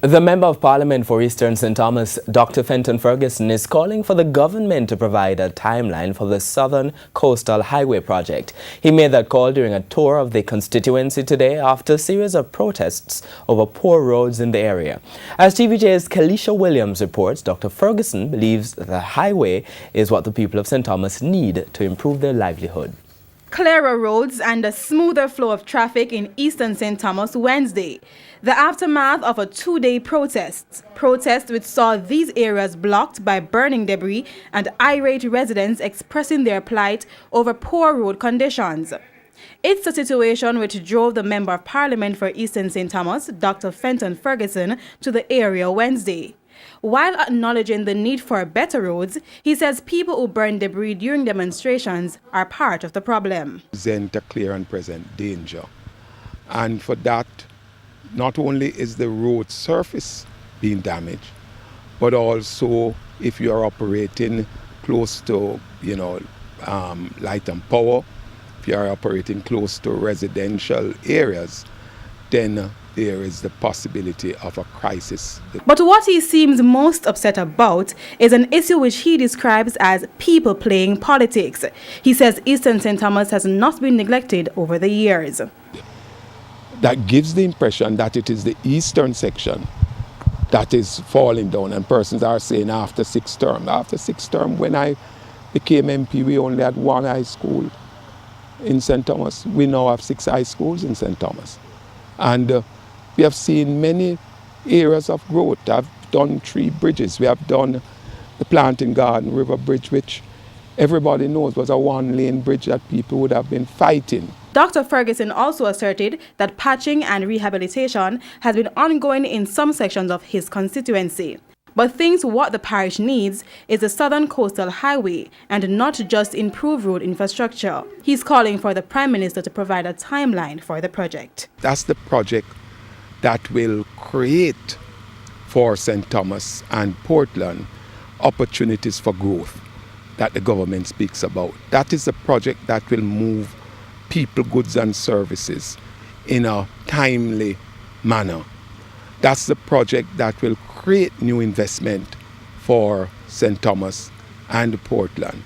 The Member of Parliament for Eastern St. Thomas, Dr. Fenton Ferguson, is calling for the government to provide a timeline for the Southern Coastal Highway project. He made that call during a tour of the constituency today after a series of protests over poor roads in the area. As TVJ's Kalisha Williams reports, Dr. Ferguson believes the highway is what the people of St. Thomas need to improve their livelihood. Clearer roads and a smoother flow of traffic in Eastern St. Thomas Wednesday. The aftermath of a two-day protest which saw these areas blocked by burning debris and irate residents expressing their plight over poor road conditions. It's a situation which drove the Member of Parliament for Eastern St. Thomas, Dr. Fenton Ferguson, to the area Wednesday. While acknowledging the need for better roads, he says people who burn debris during demonstrations are part of the problem. Present a clear and present danger. And for that, not only is the road surface being damaged, but also if you are operating close to, light and power, if you are operating close to residential areas, then there is the possibility of a crisis. But what he seems most upset about is an issue which he describes as people playing politics. He says Eastern St. Thomas has not been neglected over the years. That gives the impression that it is the eastern section that is falling down, and persons are saying after six term. After six term, when I became MP, we only had one high school in St. Thomas. We now have 6 high schools in St. Thomas. And we have seen many areas of growth. I've done 3 bridges. We have done the Planting Garden River Bridge, which everybody knows was a 1-lane bridge that people would have been fighting. Dr. Ferguson also asserted that patching and rehabilitation has been ongoing in some sections of his constituency. But thinks what the parish needs is the Southern Coastal Highway and not just improved road infrastructure. He's calling for the Prime Minister to provide a timeline for the project. That's the project that will create for St. Thomas and Portland opportunities for growth that the government speaks about. That is a project that will move people, goods and services in a timely manner. That's the project that will create new investment for St. Thomas and Portland.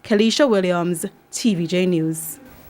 Kalisha Williams, TVJ News.